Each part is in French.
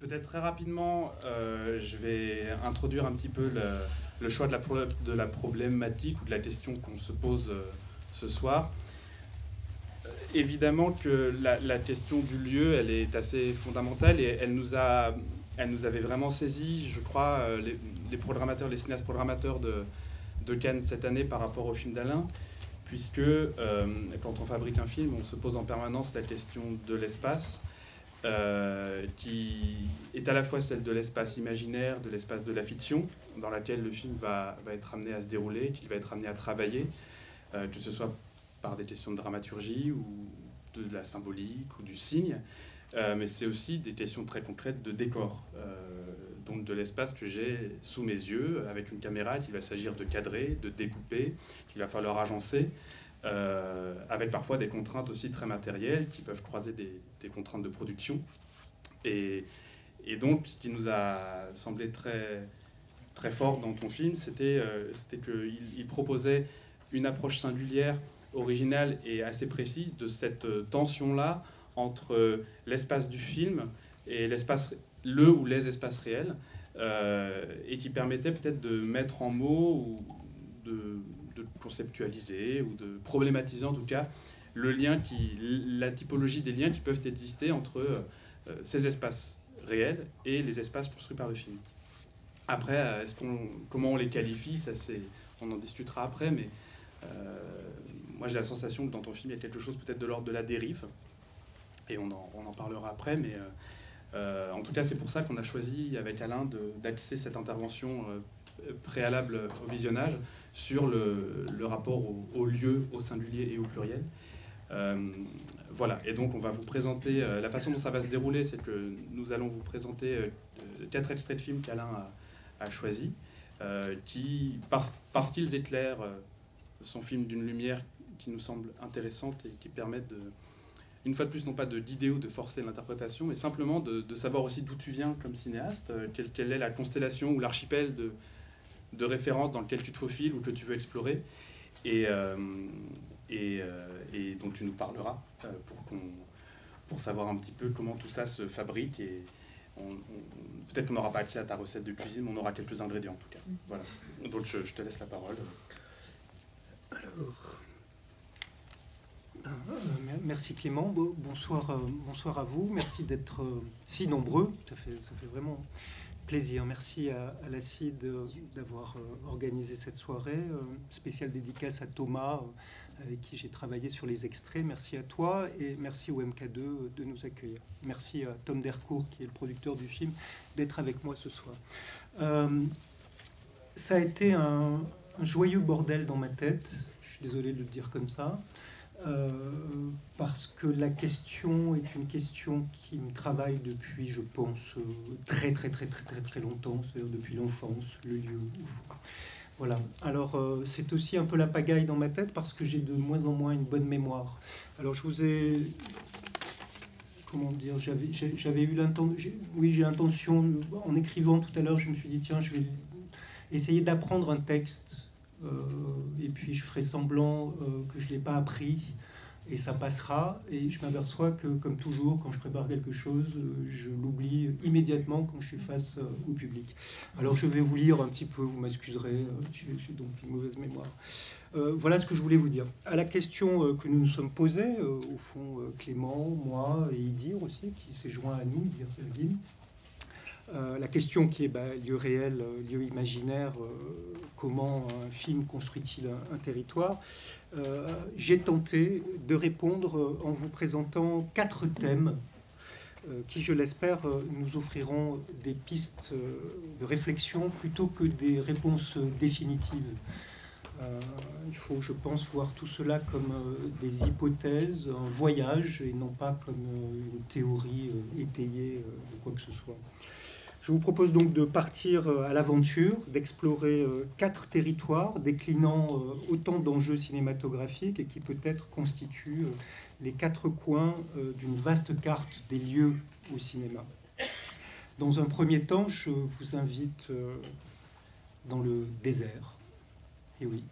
Peut-être très rapidement, je vais introduire un petit peu le choix de la problématique ou de la question qu'on se pose ce soir. Évidemment que la question du lieu, elle est assez fondamentale et elle nous avait vraiment saisi, je crois, les programmateurs, les cinéastes programmateurs de Cannes cette année par rapport au film d'Alain, puisque quand on fabrique un film, on se pose en permanence la question de l'espace, qui est à la fois celle de l'espace imaginaire, de l'espace de la fiction, dans laquelle le film va être amené à se dérouler, qu'il va être amené à travailler, que ce soit par des questions de dramaturgie ou de la symbolique ou du signe, mais c'est aussi des questions très concrètes de décor, donc de l'espace que j'ai sous mes yeux, avec une caméra qu'il va s'agir de cadrer, de découper, qu'il va falloir agencer, avec parfois des contraintes aussi très matérielles qui peuvent croiser des contraintes de production. Et donc, ce qui nous a semblé très, très fort dans ton film, c'était qu'il proposait une approche singulière, originale et assez précise de cette tension-là entre l'espace du film et le ou les espaces réels, et qui permettait peut-être de mettre en mots ou de conceptualiser ou de problématiser en tout cas la typologie des liens qui peuvent exister entre ces espaces réels et les espaces construits par le film. Après, comment on les qualifie, ça on en discutera après, mais moi j'ai la sensation que dans ton film il y a quelque chose peut-être de l'ordre de la dérive, et on en parlera après, mais en tout cas c'est pour ça qu'on a choisi avec Alain d'axer cette intervention préalable au visionnage sur le rapport au lieu, au singulier et au pluriel. Voilà, et donc on va vous présenter, la façon dont ça va se dérouler, c'est que nous allons vous présenter 4 extraits de films qu'Alain a choisis, qui, parce qu'ils éclairent son film d'une lumière qui nous semble intéressante et qui permettent une fois de plus, non pas d'idée ou de forcer l'interprétation, mais simplement de savoir aussi d'où tu viens comme cinéaste, quelle est la constellation ou l'archipel de références dans lequel tu te faufiles ou que tu veux explorer, et dont tu nous parleras pour savoir un petit peu comment tout ça se fabrique. Et peut-être qu'on n'aura pas accès à ta recette de cuisine, mais on aura quelques ingrédients en tout cas. Voilà. Donc je te laisse la parole. Alors, merci Clément, bonsoir à vous, merci d'être si nombreux, ça fait vraiment plaisir. Merci à la CID d'avoir organisé cette soirée, spéciale dédicace à Thomas, avec qui j'ai travaillé sur les extraits. Merci à toi et merci au MK2 de nous accueillir. Merci à Tom Dercourt, qui est le producteur du film, d'être avec moi ce soir. Ça a été un joyeux bordel dans ma tête, je suis désolé de le dire comme ça. Parce que la question est une question qui me travaille depuis, je pense, très longtemps, c'est-à-dire depuis l'enfance, le lieu. Voilà. Alors, c'est aussi un peu la pagaille dans ma tête parce que j'ai de moins en moins une bonne mémoire. Alors, je vous ai... Comment dire, j'avais eu l'intention... Oui, j'ai l'intention, en écrivant tout à l'heure, je me suis dit, tiens, je vais essayer d'apprendre un texte. Et puis je ferai semblant que je ne l'ai pas appris et ça passera, et je m'aperçois que comme toujours quand je prépare quelque chose je l'oublie immédiatement quand je suis face au public. Alors je vais vous lire un petit peu, vous m'excuserez, j'ai donc une mauvaise mémoire. Voilà ce que je voulais vous dire. À la question que nous nous sommes posée, au fond Clément, moi et Idir aussi qui s'est joint à nous, Idir Selgin. La question qui est lieu réel, lieu imaginaire, comment un film construit-il un territoire, j'ai tenté de répondre en vous présentant 4 thèmes qui, je l'espère, nous offriront des pistes de réflexion plutôt que des réponses définitives. Il faut, je pense, voir tout cela comme des hypothèses, un voyage, et non pas comme une théorie étayée de quoi que ce soit. Je vous propose donc de partir à l'aventure, d'explorer 4 territoires déclinant autant d'enjeux cinématographiques et qui peut-être constituent les 4 coins d'une vaste carte des lieux au cinéma. Dans un premier temps, je vous invite dans le désert, et oui,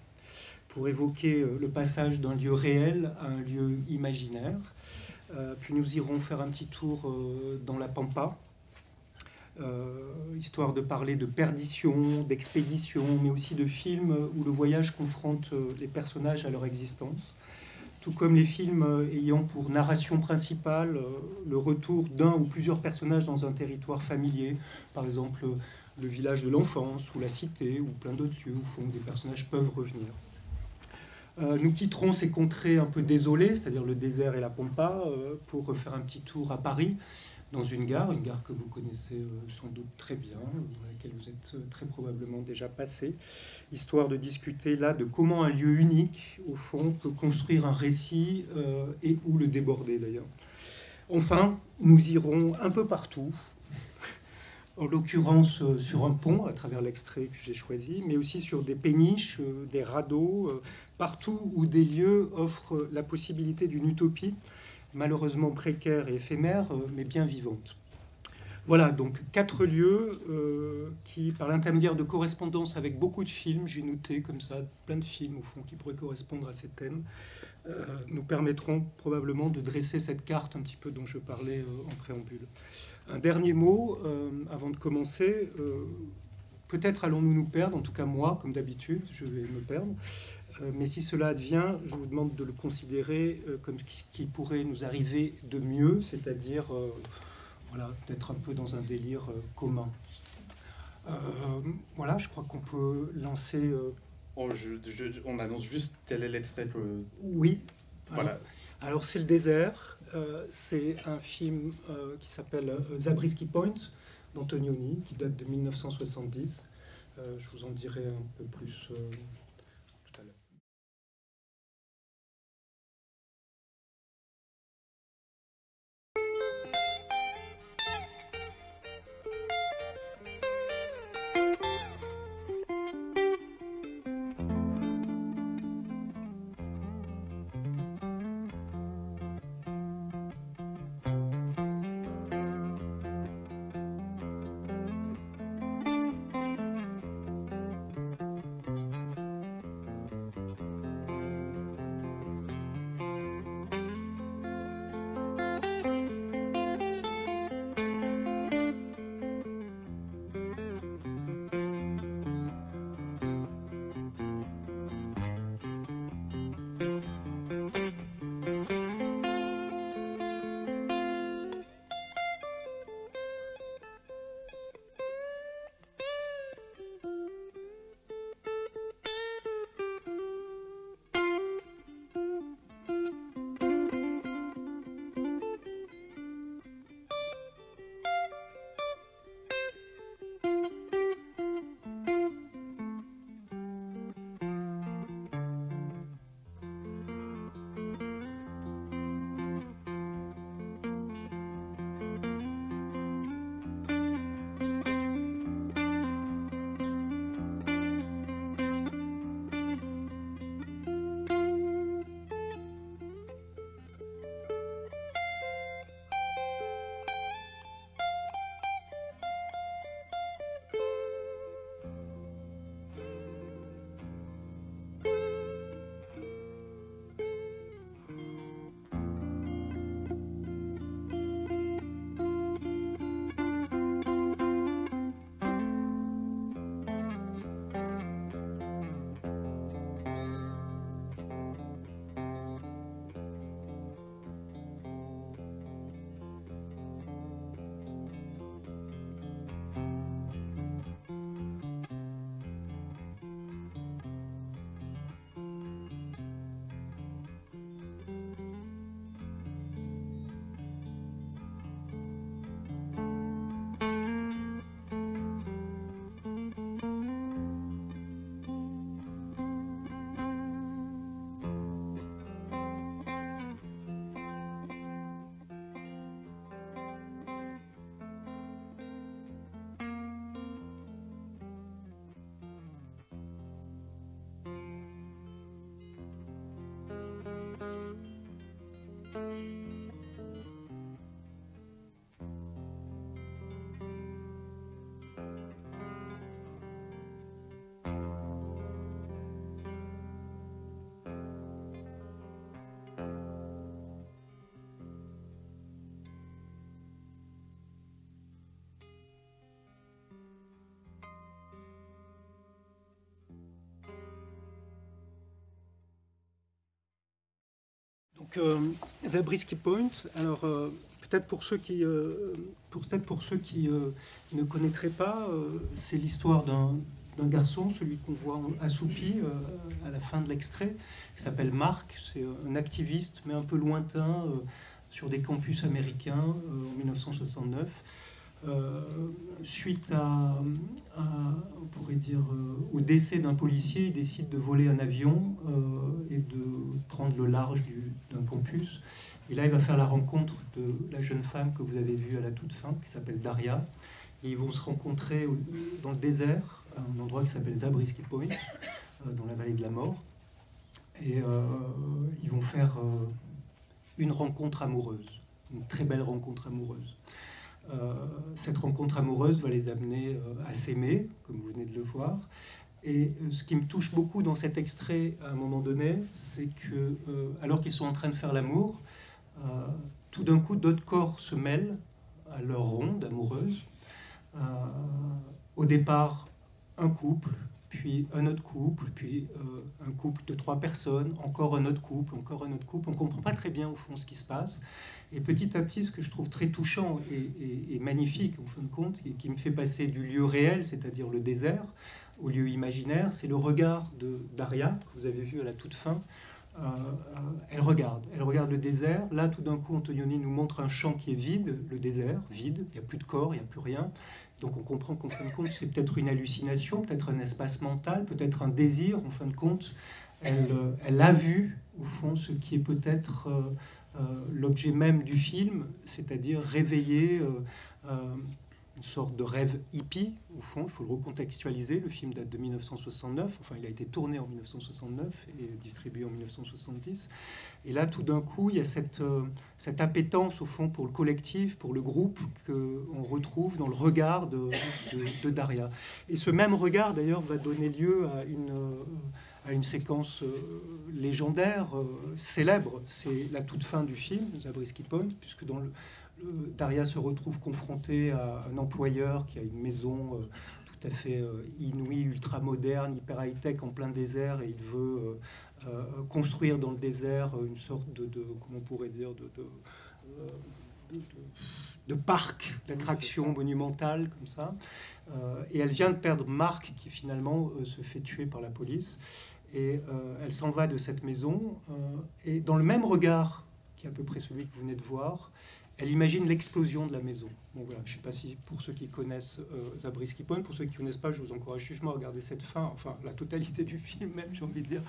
pour évoquer le passage d'un lieu réel à un lieu imaginaire. Puis nous irons faire un petit tour dans la Pampa, histoire de parler de perdition, d'expédition, mais aussi de films où le voyage confronte les personnages à leur existence, tout comme les films ayant pour narration principale le retour d'un ou plusieurs personnages dans un territoire familier, par exemple le village de l'enfance, ou la cité, ou plein d'autres lieux où des personnages peuvent revenir. Nous quitterons ces contrées un peu désolées, c'est-à-dire le désert et la pampa, pour refaire un petit tour à Paris, dans une gare que vous connaissez sans doute très bien, à laquelle vous êtes très probablement déjà passé, histoire de discuter là de comment un lieu unique, au fond, peut construire un récit et ou le déborder d'ailleurs. Enfin, nous irons un peu partout, en l'occurrence sur un pont, à travers l'extrait que j'ai choisi, mais aussi sur des péniches, des radeaux, partout où des lieux offrent la possibilité d'une utopie, malheureusement précaire et éphémère, mais bien vivante. Voilà, donc 4 lieux qui, par l'intermédiaire de correspondances avec beaucoup de films, j'ai noté comme ça plein de films au fond qui pourraient correspondre à ces thèmes, nous permettront probablement de dresser cette carte un petit peu dont je parlais en préambule. Un dernier mot avant de commencer. Peut-être allons-nous nous perdre, en tout cas moi, comme d'habitude, je vais me perdre. Mais si cela advient, je vous demande de le considérer comme ce qui pourrait nous arriver de mieux, c'est-à-dire voilà, d'être un peu dans un délire commun. Voilà, je crois qu'on peut lancer... On annonce juste quel est l'extrait que... Oui. Voilà. Alors c'est Le Désert. C'est un film qui s'appelle Zabriskie Point d'Antonioni, qui date de 1970. Je vous en dirai un peu plus... Donc, Zabriskie Point, alors peut-être pour ceux qui ne connaîtraient pas, c'est l'histoire d'un garçon, celui qu'on voit assoupi à la fin de l'extrait, qui s'appelle Mark. C'est un activiste, mais un peu lointain, sur des campus américains en 1969. Suite on pourrait dire, au décès d'un policier, il décide de voler un avion et de prendre le large d'un campus. Et là, il va faire la rencontre de la jeune femme que vous avez vue à la toute fin, qui s'appelle Daria. Et ils vont se rencontrer dans le désert, à un endroit qui s'appelle Zabriskie Point, dans la vallée de la mort. Et ils vont faire une rencontre amoureuse, une très belle rencontre amoureuse. Cette rencontre amoureuse va les amener à s'aimer, comme vous venez de le voir. Et ce qui me touche beaucoup dans cet extrait, à un moment donné, c'est que, alors qu'ils sont en train de faire l'amour, tout d'un coup, d'autres corps se mêlent à leur ronde amoureuse. Au départ, un couple, puis un autre couple, puis un couple de 3 personnes, encore un autre couple, encore un autre couple. On ne comprend pas très bien, au fond, ce qui se passe. Et petit à petit, ce que je trouve très touchant et magnifique, en fin de compte, et qui me fait passer du lieu réel, c'est-à-dire le désert, au lieu imaginaire, c'est le regard de Daria, que vous avez vu à la toute fin. Elle regarde le désert. Là, tout d'un coup, Antonioni nous montre un champ qui est vide, le désert, vide, il n'y a plus de corps, il n'y a plus rien. Donc on comprend qu'en fin de compte, c'est peut-être une hallucination, peut-être un espace mental, peut-être un désir, en fin de compte. Elle a vu, au fond, ce qui est peut-être l'objet même du film, c'est-à-dire réveiller une sorte de rêve hippie, au fond. Il faut le recontextualiser. Le film date de 1969, enfin il a été tourné en 1969 et distribué en 1970. Et là, tout d'un coup, il y a cette appétence, au fond, pour le collectif, pour le groupe, qu'on retrouve dans le regard de Daria. Et ce même regard, d'ailleurs, va donner lieu à une séquence légendaire, célèbre. C'est la toute fin du film, Zabriskie Point, puisque dans Daria se retrouve confrontée à un employeur qui a une maison tout à fait inouïe, ultra moderne, hyper high-tech, en plein désert, et il veut construire dans le désert une sorte comment on pourrait dire, de parc, d'attraction monumentale, comme ça. Et elle vient de perdre Marc, qui finalement se fait tuer par la police. Et elle s'en va de cette maison. Et dans le même regard, qui est à peu près celui que vous venez de voir, elle imagine l'explosion de la maison. Bon, voilà, je ne sais pas si pour ceux qui connaissent Zabriskie Point, pour ceux qui ne connaissent pas, je vous encourage vivement à regarder cette fin, enfin la totalité du film même, j'ai envie de dire,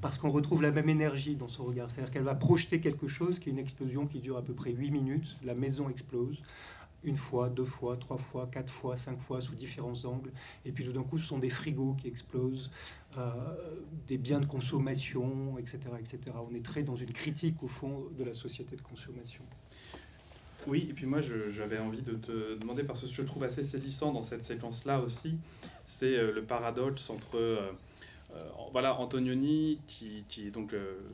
parce qu'on retrouve la même énergie dans son regard. C'est-à-dire qu'elle va projeter quelque chose qui est une explosion qui dure à peu près 8 minutes. La maison explose. 1 fois, 2 fois, 3 fois, 4 fois, 5 fois, sous différents angles. Et puis tout d'un coup, ce sont des frigos qui explosent, des biens de consommation, etc., etc. On est très dans une critique, au fond, de la société de consommation. Oui, et puis moi j'avais envie de te demander, parce que ce que je trouve assez saisissant dans cette séquence-là aussi, c'est le paradoxe entre voilà, Antonioni, qui est donc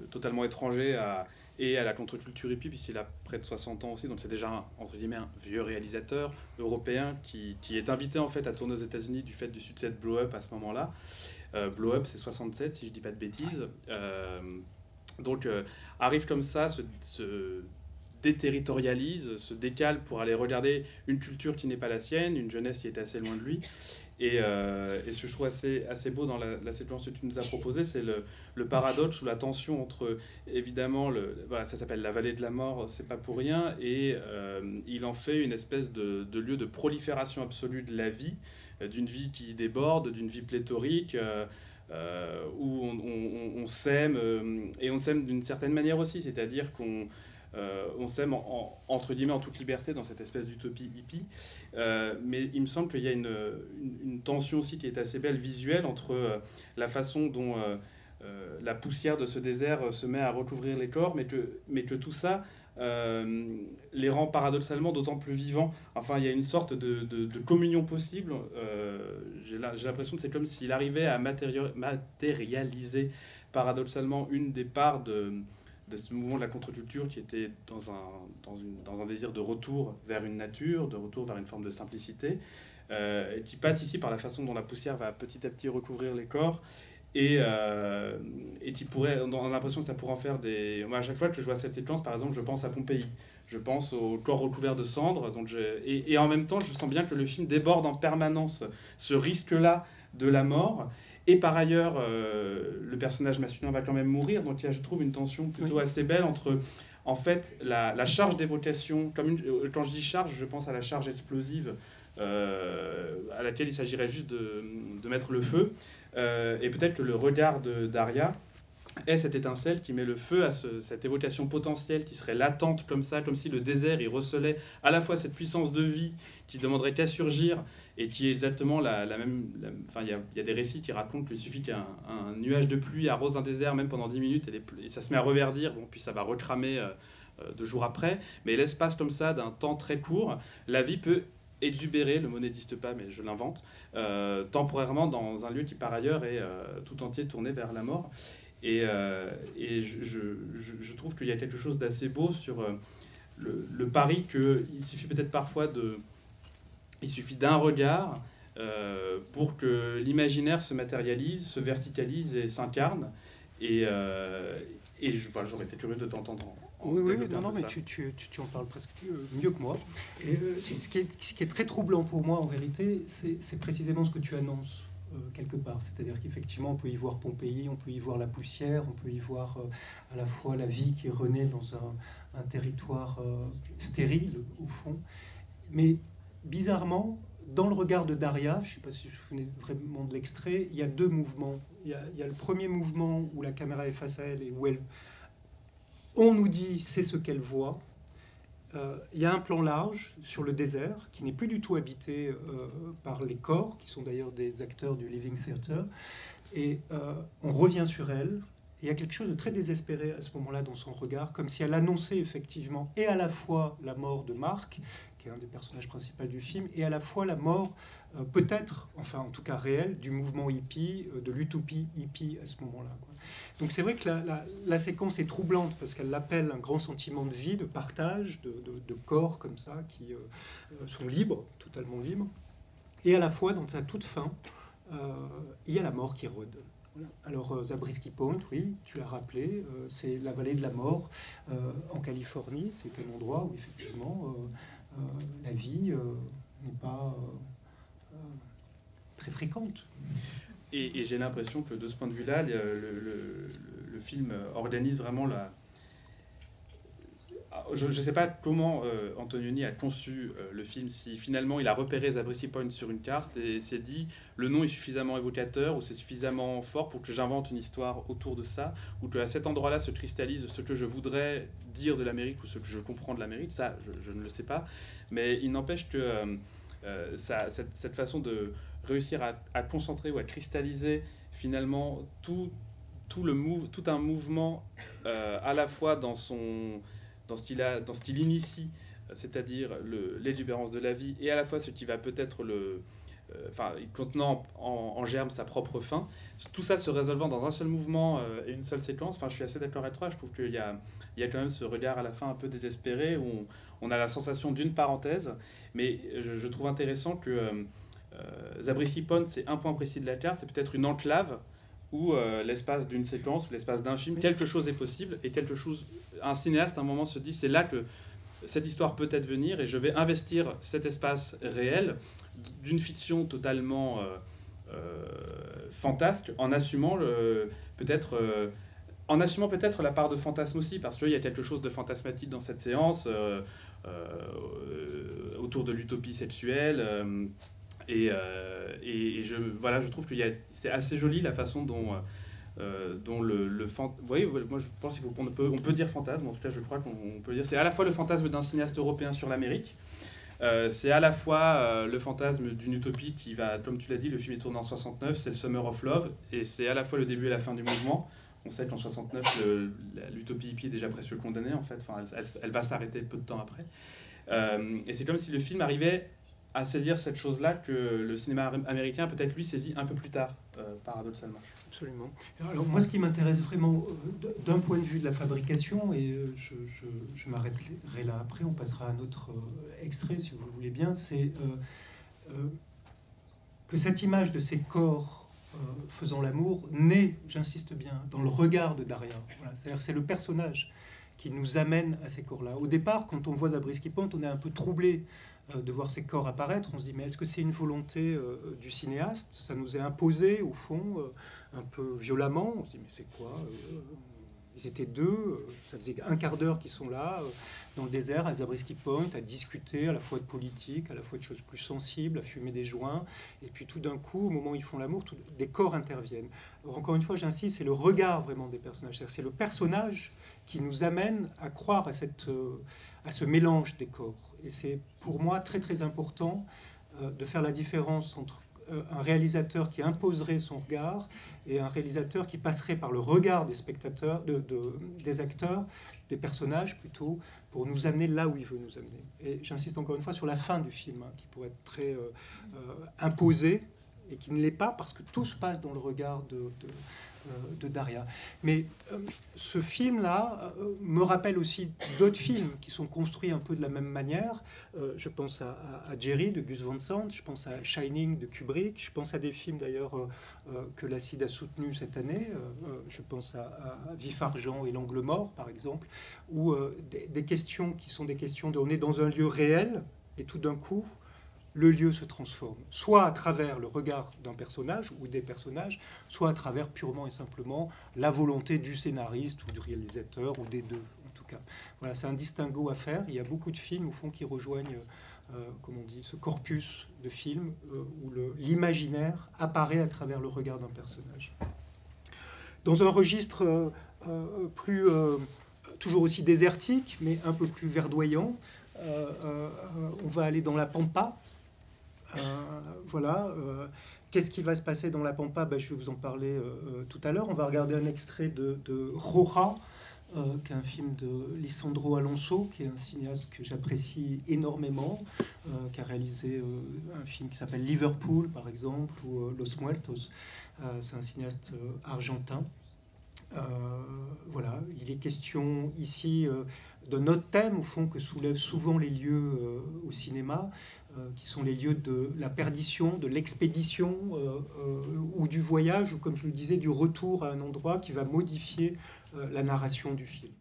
totalement étranger à la contre-culture hippie, puisqu'il a près de 60 ans aussi, donc c'est déjà entre guillemets un vieux réalisateur européen qui est invité en fait à tourner aux États-Unis du fait du succès de Blow Up à ce moment-là. Blow Up, c'est 67 si je dis pas de bêtises. Donc arrive comme ça, se déterritorialise, se décale pour aller regarder une culture qui n'est pas la sienne, une jeunesse qui est assez loin de lui. Et ce que je trouve assez beau dans la séquence que tu nous as proposée, c'est le paradoxe ou la tension entre, évidemment, voilà, ça s'appelle la vallée de la mort, c'est pas pour rien, et il en fait une espèce de lieu de prolifération absolue de la vie, d'une vie qui déborde, d'une vie pléthorique, où on s'aime, et on s'aime d'une certaine manière aussi, c'est-à-dire qu'on s'aime entre guillemets en toute liberté dans cette espèce d'utopie hippie, mais il me semble qu'il y a une tension aussi qui est assez belle visuelle entre la façon dont la poussière de ce désert se met à recouvrir les corps, mais que tout ça les rend paradoxalement d'autant plus vivants. Enfin, il y a une sorte de communion possible. J'ai l'impression que c'est comme s'il arrivait à matérialiser paradoxalement une des parts de ce mouvement de la contre-culture qui était dans un désir de retour vers une nature, de retour vers une forme de simplicité, qui passe ici par la façon dont la poussière va petit à petit recouvrir les corps, et qui pourrait, on a l'impression que ça pourrait en faire des... Moi, à chaque fois que je vois cette séquence, par exemple, je pense à Pompéi. Je pense au corps recouvert de cendres. Et en même temps, je sens bien que le film déborde en permanence ce risque-là de la mort. Et par ailleurs, le personnage masculin va quand même mourir. Donc il y a, je trouve, une tension plutôt assez belle entre, en fait, la charge d'évocation. Quand je dis charge, je pense à la charge explosive à laquelle il s'agirait juste de mettre le feu. Et peut-être que le regard de Daria est cette étincelle qui met le feu à cette évocation potentielle qui serait latente comme ça, comme si le désert il recelait à la fois cette puissance de vie qui demanderait qu'à surgir et qui est exactement la même... Enfin, il y a des récits qui racontent qu'il suffit qu'un nuage de pluie arrose un désert, même pendant 10 minutes, et ça se met à reverdir, bon, puis ça va recramer 2 jours après. Mais l'espace comme ça, d'un temps très court, la vie peut exubérer, le mot n'existe pas, mais je l'invente, temporairement dans un lieu qui par ailleurs est tout entier tourné vers la mort. Et je trouve qu'il y a quelque chose d'assez beau sur le pari qu'il suffit peut-être parfois il suffit d'un regard pour que l'imaginaire se matérialise, se verticalise et s'incarne. Voilà, j'aurais été curieux de t'entendre. Oui, non, mais tu en parles presque mieux que moi. Et ce qui est très troublant pour moi, en vérité, c'est précisément ce que tu annonces. Quelque part, c'est-à-dire qu'effectivement on peut y voir Pompéi, on peut y voir la poussière, on peut y voir à la fois la vie qui renaît dans un territoire stérile au fond, mais bizarrement dans le regard de Daria, je ne sais pas si je vous souvenez vraiment de l'extrait, il y a 2 mouvements. Il y a le premier mouvement où la caméra est face à elle et où on nous dit c'est ce qu'elle voit. Il y a un plan large sur le désert qui n'est plus du tout habité par les corps, qui sont d'ailleurs des acteurs du Living Theatre. Et on revient sur elle. Et il y a quelque chose de très désespéré à ce moment-là dans son regard, comme si elle annonçait effectivement et à la fois la mort de Marc, qui est un des personnages principaux du film, et à la fois la mort, peut-être, enfin en tout cas réelle, du mouvement hippie, de l'utopie hippie à ce moment-là, quoi. Donc c'est vrai que la séquence est troublante parce qu'elle appelle un grand sentiment de vie, de partage, de corps comme ça, qui sont libres, totalement libres. Et à la fois, dans sa toute fin, il y a la mort qui rôde. Alors Zabriskie Point, oui, tu l'as rappelé, c'est la vallée de la mort en Californie. C'est un endroit où effectivement la vie n'est pas très fréquente. Et j'ai l'impression que de ce point de vue-là, le film organise vraiment la... Je ne sais pas comment Antonioni a conçu le film, si finalement il a repéré Zabriskie Point sur une carte et s'est dit le nom est suffisamment évocateur ou c'est suffisamment fort pour que j'invente une histoire autour de ça, ou qu'à cet endroit-là se cristallise ce que je voudrais dire de l'Amérique ou ce que je comprends de l'Amérique. Ça, je ne le sais pas. Mais il n'empêche que cette façon de réussir à concentrer ou à cristalliser finalement tout un mouvement à la fois dans ce qu'il initie, c'est-à-dire l'exubérance de la vie, et à la fois ce qui va peut-être contenant en germe sa propre fin, tout ça se résolvant dans un seul mouvement et une seule séquence. Enfin, je suis assez d'accord avec toi, je trouve qu'il y a quand même ce regard à la fin un peu désespéré, où on a la sensation d'une parenthèse, mais je trouve intéressant que Zabriskie Point, c'est un point précis de la carte, c'est peut-être une enclave où l'espace d'une séquence, ou l'espace d'un film, quelque chose est possible, et un cinéaste à un moment se dit c'est là que cette histoire peut advenir, et je vais investir cet espace réel d'une fiction totalement fantasque, en assumant peut-être la part de fantasme aussi, parce qu'il y a quelque chose de fantasmatique dans cette séance autour de l'utopie sexuelle. Je trouve que c'est assez joli la façon dont vous voyez, moi je pense qu'on peut dire fantasme, en tout cas je crois qu'on peut dire, c'est à la fois le fantasme d'un cinéaste européen sur l'Amérique, c'est à la fois le fantasme d'une utopie qui va, comme tu l'as dit, le film est tourné en 69, c'est le Summer of Love, et c'est à la fois le début et la fin du mouvement. On sait qu'en 69, l'utopie hippie est déjà presque condamnée, en fait, enfin, elle va s'arrêter peu de temps après. Et c'est comme si le film arrivait à saisir cette chose-là que le cinéma américain peut-être lui saisit un peu plus tard, paradoxalement. Absolument. Alors moi, ce qui m'intéresse vraiment d'un point de vue de la fabrication, et je m'arrêterai là après, on passera à un autre extrait si vous le voulez bien, c'est que cette image de ces corps faisant l'amour naît, j'insiste bien, dans le regard de Daria. Voilà, c'est-à-dire que c'est le personnage qui nous amène à ces corps-là. Au départ, quand on voit Zabriskie Point, on est un peu troublé de voir ces corps apparaître. On se dit, mais est-ce que c'est une volonté du cinéaste? Ça nous est imposé, au fond, un peu violemment. On se dit, mais c'est quoi ils étaient deux, ça faisait un quart d'heure qu'ils sont là, dans le désert, à Zabriskie Point, à discuter à la fois de politique, à la fois de choses plus sensibles, à fumer des joints. Et puis tout d'un coup, au moment où ils font l'amour, des corps interviennent. Alors, encore une fois, j'insiste, c'est le regard vraiment des personnages. C'est le personnage qui nous amène à croire à ce mélange des corps. Et c'est pour moi très très important de faire la différence entre un réalisateur qui imposerait son regard et un réalisateur qui passerait par le regard des spectateurs, des acteurs, des personnages plutôt, pour nous amener là où il veut nous amener. Et j'insiste encore une fois sur la fin du film, qui pourrait être très imposée, et qui ne l'est pas, parce que tout se passe dans le regard de Daria. Mais ce film-là me rappelle aussi d'autres films qui sont construits un peu de la même manière. Je pense à Jerry de Gus Van Sant, je pense à Shining de Kubrick, je pense à des films d'ailleurs que l'Acide a soutenu cette année, je pense à Vif Argent et L'Angle Mort par exemple, où des questions qui sont des questions on est dans un lieu réel et tout d'un coup le lieu se transforme, soit à travers le regard d'un personnage ou des personnages, soit à travers purement et simplement la volonté du scénariste ou du réalisateur, ou des deux en tout cas. Voilà, c'est un distinguo à faire. Il y a beaucoup de films au fond qui rejoignent, comme on dit, ce corpus de films où l'imaginaire apparaît à travers le regard d'un personnage. Dans un registre plus, toujours aussi désertique, mais un peu plus verdoyant, on va aller dans la Pampa. Voilà. Qu'est-ce qui va se passer dans la Pampa? Je vais vous en parler tout à l'heure. On va regarder un extrait de Roja, qui est un film de Lisandro Alonso, qui est un cinéaste que j'apprécie énormément, qui a réalisé un film qui s'appelle Liverpool, par exemple, ou Los Muertos. C'est un cinéaste argentin. Voilà, il est question ici de notre thème, au fond, que soulèvent souvent les lieux au cinéma, qui sont les lieux de la perdition, de l'expédition, ou du voyage, ou comme je le disais, du retour à un endroit qui va modifier la narration du film.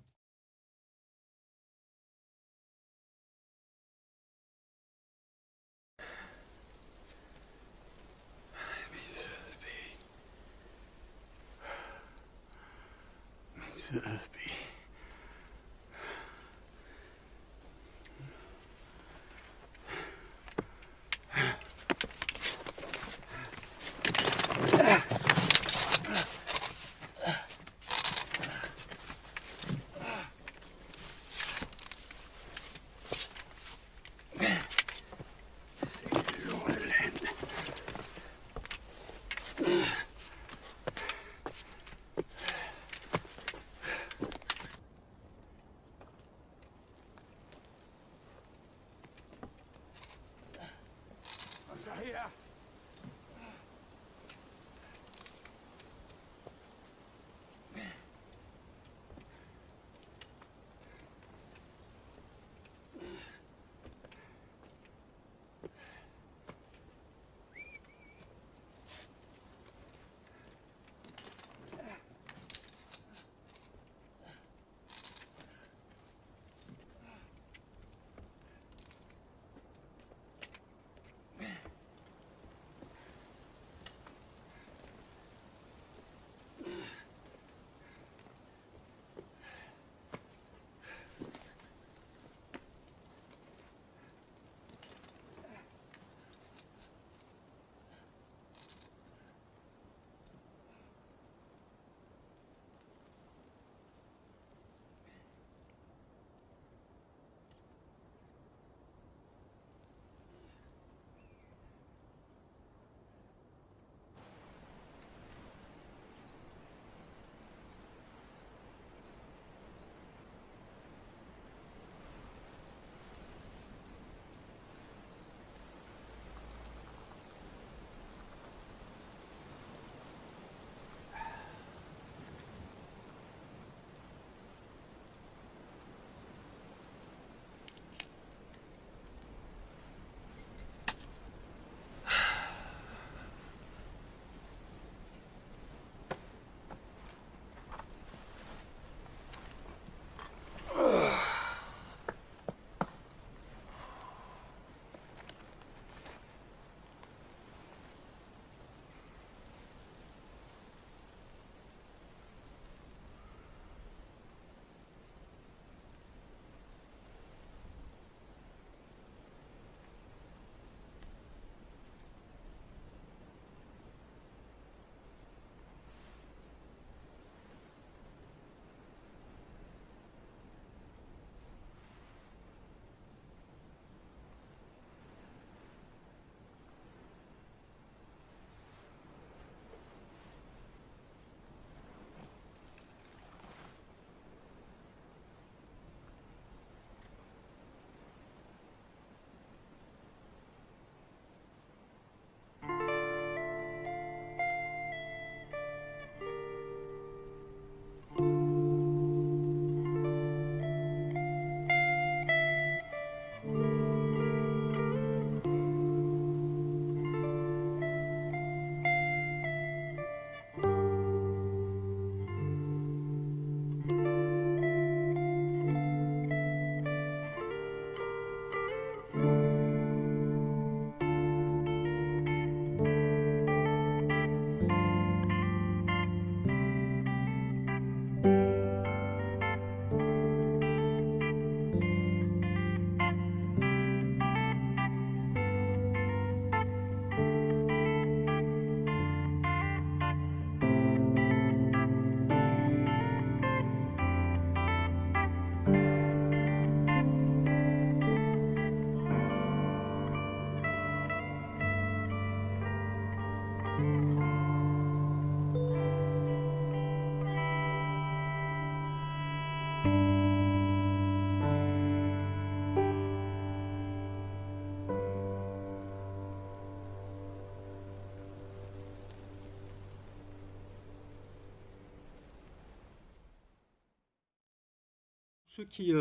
Ceux qui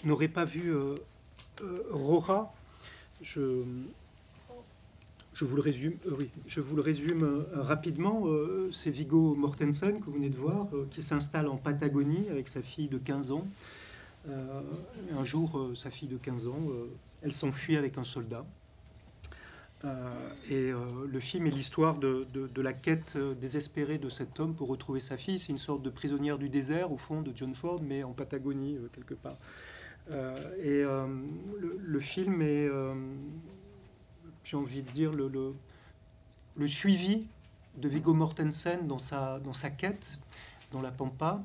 n'auraient pas vu Rora, je vous le résume, rapidement. C'est Viggo Mortensen, que vous venez de voir, qui s'installe en Patagonie avec sa fille de 15 ans. Un jour, sa fille de 15 ans, elle s'enfuit avec un soldat. Le film est l'histoire de la quête désespérée de cet homme pour retrouver sa fille. C'est une sorte de prisonnière du désert, au fond, de John Ford, mais en Patagonie, quelque part. Le film est, j'ai envie de dire, le suivi de Viggo Mortensen dans sa quête, dans la Pampa,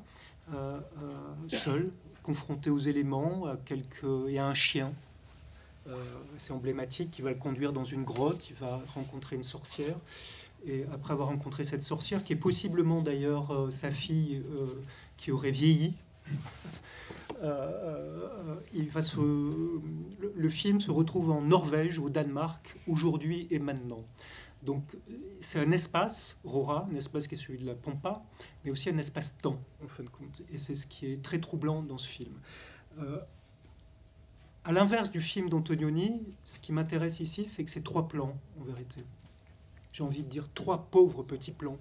seul, confronté aux éléments, et à un chien. C'est emblématique, qui va le conduire dans une grotte, il va rencontrer une sorcière, et après avoir rencontré cette sorcière, qui est possiblement d'ailleurs sa fille qui aurait vieilli, le film se retrouve en Norvège, au Danemark, aujourd'hui et maintenant. Donc c'est un espace, Rora, un espace qui est celui de la Pampa, mais aussi un espace-temps, en fin de compte, et c'est ce qui est très troublant dans ce film. À l'inverse du film d'Antonioni, ce qui m'intéresse ici, c'est que c'est 3 plans, en vérité. J'ai envie de dire 3 pauvres petits plans.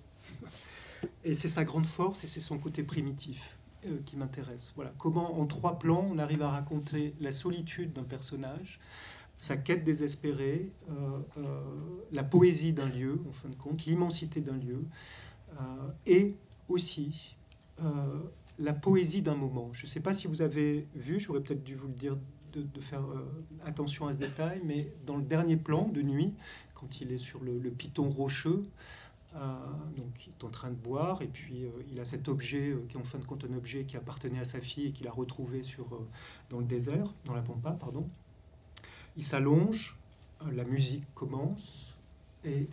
Et c'est sa grande force et c'est son côté primitif qui m'intéresse. Voilà. Comment, en 3 plans, on arrive à raconter la solitude d'un personnage, sa quête désespérée, la poésie d'un lieu, en fin de compte, l'immensité d'un lieu, et aussi la poésie d'un moment. Je ne sais pas si vous avez vu, j'aurais peut-être dû vous le dire, de faire attention à ce détail, mais dans le dernier plan de nuit, quand il est sur le piton rocheux, donc il est en train de boire, et puis il a cet objet qui est en fin de compte un objet qui appartenait à sa fille et qu'il a retrouvé dans le désert, dans la Pampa, pardon. Il s'allonge, la musique commence, et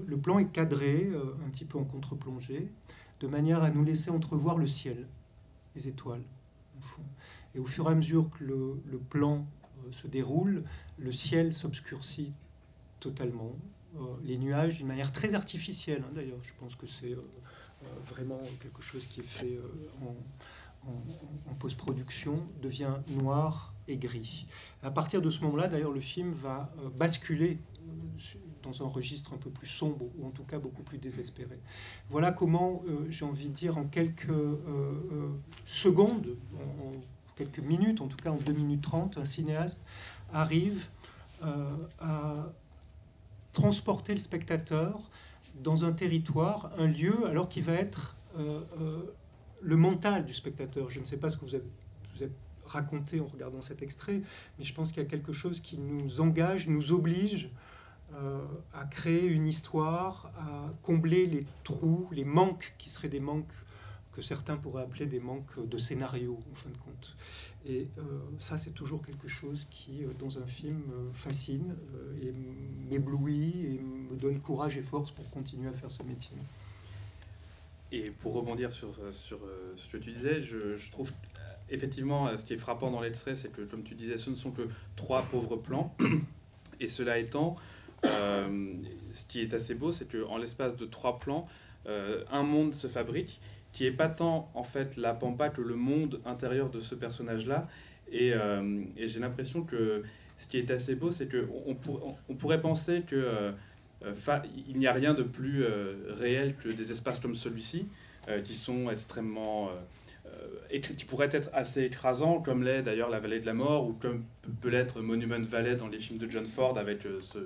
le plan est cadré, un petit peu en contre-plongée, de manière à nous laisser entrevoir le ciel, les étoiles, au fond. Et au fur et à mesure que le plan se déroule, le ciel s'obscurcit totalement. Les nuages, d'une manière très artificielle, hein, d'ailleurs, je pense que c'est vraiment quelque chose qui est fait en post-production, devient noir et gris. À partir de ce moment-là, d'ailleurs, le film va basculer dans un registre un peu plus sombre, ou en tout cas beaucoup plus désespéré. Voilà comment, j'ai envie de dire, en quelques secondes, en quelques minutes, en tout cas en 2 minutes 30, un cinéaste arrive à transporter le spectateur dans un territoire, un lieu, alors qu'il va être le mental du spectateur. Je ne sais pas ce que vous êtes raconté en regardant cet extrait, mais je pense qu'il y a quelque chose qui nous engage, nous oblige à créer une histoire, à combler les trous, les manques qui seraient des manques que certains pourraient appeler des manques de scénario, en fin de compte. Et ça, c'est toujours quelque chose qui, dans un film, fascine et m'éblouit et me donne courage et force pour continuer à faire ce métier. Et pour rebondir sur ce que tu disais, je trouve effectivement, ce qui est frappant dans l'extrait, c'est que, comme tu disais, ce ne sont que 3 pauvres plans. Et cela étant, ce qui est assez beau, c'est qu'en l'espace de 3 plans, un monde se fabrique qui n'est pas tant en fait la Pampa que le monde intérieur de ce personnage-là. Et j'ai l'impression que ce qui est assez beau, c'est qu'on pourrait penser que il n'y a rien de plus réel que des espaces comme celui-ci, qui sont extrêmement... qui pourraient être assez écrasants, comme l'est d'ailleurs la Vallée de la Mort, ou comme peut l'être Monument Valley dans les films de John Ford, avec ce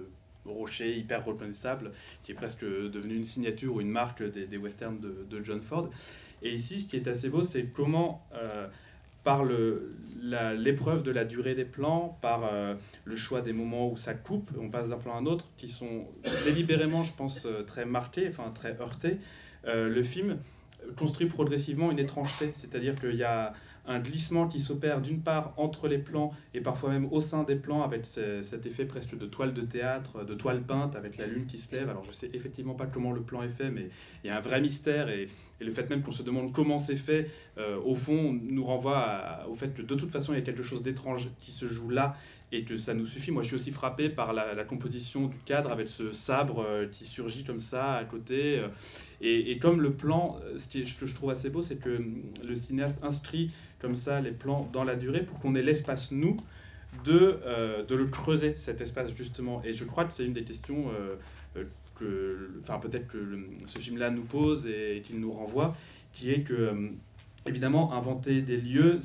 rocher hyper reconnaissable, qui est presque devenu une signature ou une marque des westerns de John Ford. Et ici, ce qui est assez beau, c'est comment, par l'épreuve de la durée des plans, par le choix des moments où ça coupe, on passe d'un plan à un autre, qui sont délibérément, je pense, très marqués, enfin très heurtés, le film construit progressivement une étrangeté, c'est-à-dire qu'il y a un glissement qui s'opère d'une part entre les plans et parfois même au sein des plans, avec cet effet presque de toile de théâtre, de toile peinte avec la lune qui se lève. Alors je sais effectivement pas comment le plan est fait, mais il y a un vrai mystère, et Et le fait même qu'on se demande comment c'est fait, au fond, nous renvoie au fait que de toute façon, il y a quelque chose d'étrange qui se joue là et que ça nous suffit. Moi, je suis aussi frappé par la composition du cadre avec ce sabre qui surgit comme ça à côté. Et comme le plan, ce que je trouve assez beau, c'est que le cinéaste inscrit comme ça les plans dans la durée pour qu'on ait l'espace, nous, de le creuser, cet espace, justement. Et je crois que c'est une des questions peut-être que ce film-là nous pose et qu'il nous renvoie, qui est que, évidemment, inventer des lieux,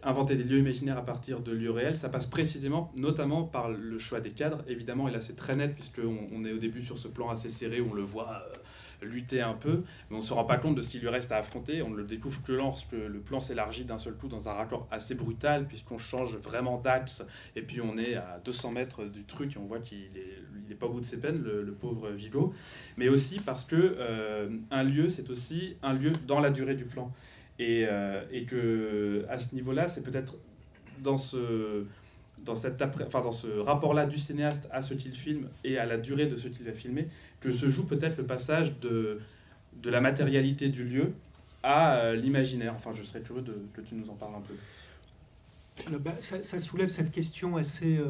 inventer des lieux imaginaires à partir de lieux réels, ça passe précisément, notamment par le choix des cadres, évidemment, et là c'est très net, puisqu'on est au début sur ce plan assez serré, où on le voit lutter un peu, mais on ne se rend pas compte de ce qu'il lui reste à affronter, on ne le découvre que lorsque le plan s'élargit d'un seul coup dans un raccord assez brutal, puisqu'on change vraiment d'axe, et puis on est à 200 mètres du truc, et on voit qu'il n'est pas au bout de ses peines, le pauvre Vigo, mais aussi parce que un lieu, c'est aussi un lieu dans la durée du plan. Et que à ce niveau-là, c'est peut-être dans ce rapport-là du cinéaste à ce qu'il filme et à la durée de ce qu'il va filmer, que se joue peut-être le passage de la matérialité du lieu à l'imaginaire. Enfin, je serais curieux que tu nous en parles un peu. Ça soulève cette question assez,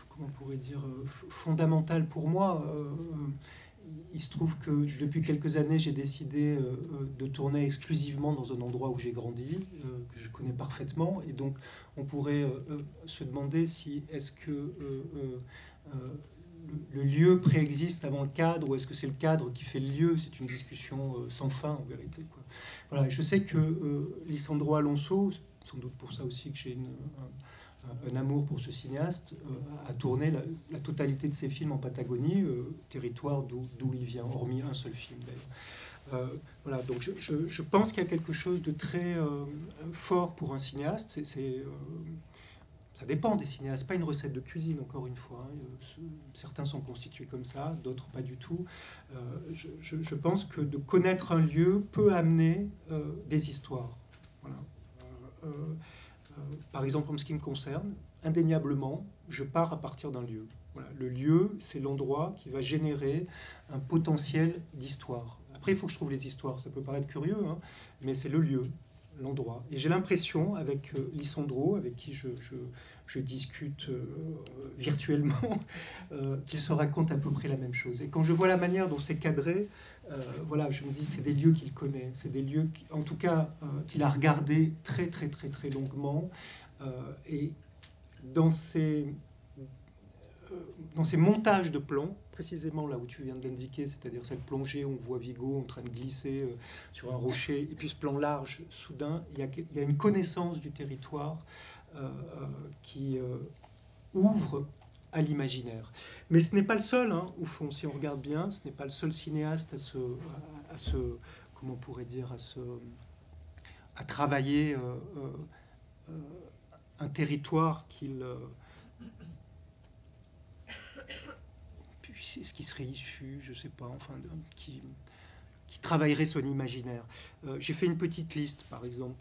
comment on pourrait dire, fondamentale pour moi. Il se trouve que depuis quelques années, j'ai décidé de tourner exclusivement dans un endroit où j'ai grandi, que je connais parfaitement. Et donc, on pourrait se demander si est-ce que le lieu préexiste avant le cadre, ou est-ce que c'est le cadre qui fait le lieu. C'est une discussion sans fin, en vérité, quoi. Voilà, je sais que Lisandro Alonso, sans doute pour ça aussi que j'ai un amour pour ce cinéaste, a tourné la totalité de ses films en Patagonie, territoire d'où il vient, hormis un seul film d'ailleurs. Voilà, donc je pense qu'il y a quelque chose de très fort pour un cinéaste. Ça dépend des cinéastes, pas une recette de cuisine, encore une fois. Certains sont constitués comme ça, d'autres pas du tout. Je pense que de connaître un lieu peut amener des histoires. Voilà. Par exemple, en ce qui me concerne, indéniablement, je pars à partir d'un lieu. Voilà. Le lieu, c'est l'endroit qui va générer un potentiel d'histoire. Après, il faut que je trouve les histoires. Ça peut paraître curieux, hein, mais c'est le lieu, l'endroit. Et j'ai l'impression, avec Lisandro, avec qui je discute virtuellement, qu'il se raconte à peu près la même chose. Et quand je vois la manière dont c'est cadré, voilà, je me dis, c'est des lieux qu'il connaît, c'est des lieux, en tout cas, qu'il a regardés très, très, très, très longuement. Et dans ces montages de plans, précisément là où tu viens de l'indiquer, c'est-à-dire cette plongée où on voit Vigo en train de glisser sur un rocher, et puis ce plan large, soudain, il y a une connaissance du territoire qui ouvre à l'imaginaire. Mais ce n'est pas le seul, hein, au fond, si on regarde bien, ce n'est pas le seul cinéaste à comment on pourrait dire, à travailler un territoire qu'il... est-ce qui serait issu, je ne sais pas, enfin, qui travaillerait son imaginaire. J'ai fait une petite liste, par exemple,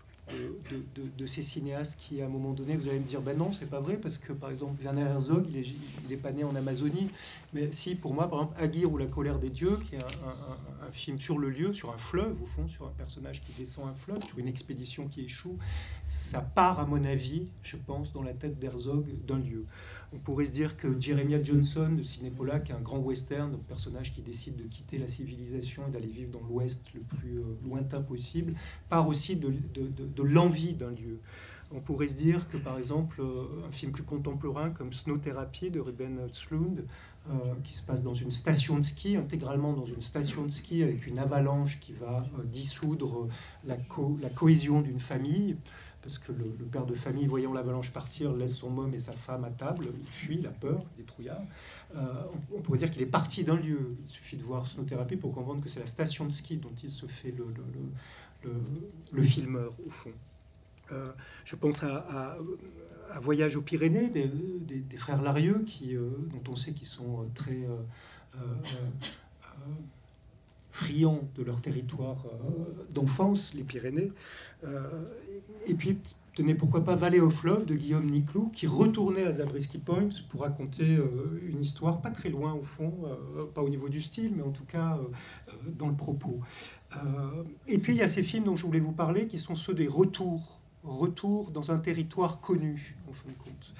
de ces cinéastes qui, à un moment donné, vous allez me dire, ben non, c'est pas vrai, parce que, par exemple, Werner Herzog, il est pas né en Amazonie, mais si, pour moi, par exemple, Aguirre ou La colère des dieux, qui est un film sur le lieu, sur un fleuve, au fond, sur un personnage qui descend un fleuve, sur une expédition qui échoue, ça part, à mon avis, je pense, dans la tête d'Herzog, d'un lieu. On pourrait se dire que Jeremiah Johnson, de Cinépola, qui est un grand western, un personnage qui décide de quitter la civilisation et d'aller vivre dans l'Ouest le plus lointain possible, part aussi de l'envie d'un lieu. On pourrait se dire que, par exemple, un film plus contemporain comme Snow Therapy de Ruben Östlund, qui se passe dans une station de ski, intégralement dans une station de ski, avec une avalanche qui va dissoudre la cohésion d'une famille, parce que le père de famille, voyant l'avalanche partir, laisse son homme et sa femme à table, il fuit, la peur, des trouillards. On pourrait dire qu'il est parti d'un lieu. Il suffit de voir Snow Therapy pour comprendre que c'est la station de ski dont il se fait le filmeur, au fond. Je pense à Voyage aux Pyrénées, des frères Larieux, dont on sait qu'ils sont très friands de leur territoire d'enfance, les Pyrénées. Et puis, tenez, pourquoi pas Valley of Love de Guillaume Niclou, qui retournait à Zabriskie Point pour raconter une histoire pas très loin au fond, pas au niveau du style, mais en tout cas dans le propos. Et puis il y a ces films dont je voulais vous parler, qui sont ceux des retours dans un territoire connu, en fin de compte.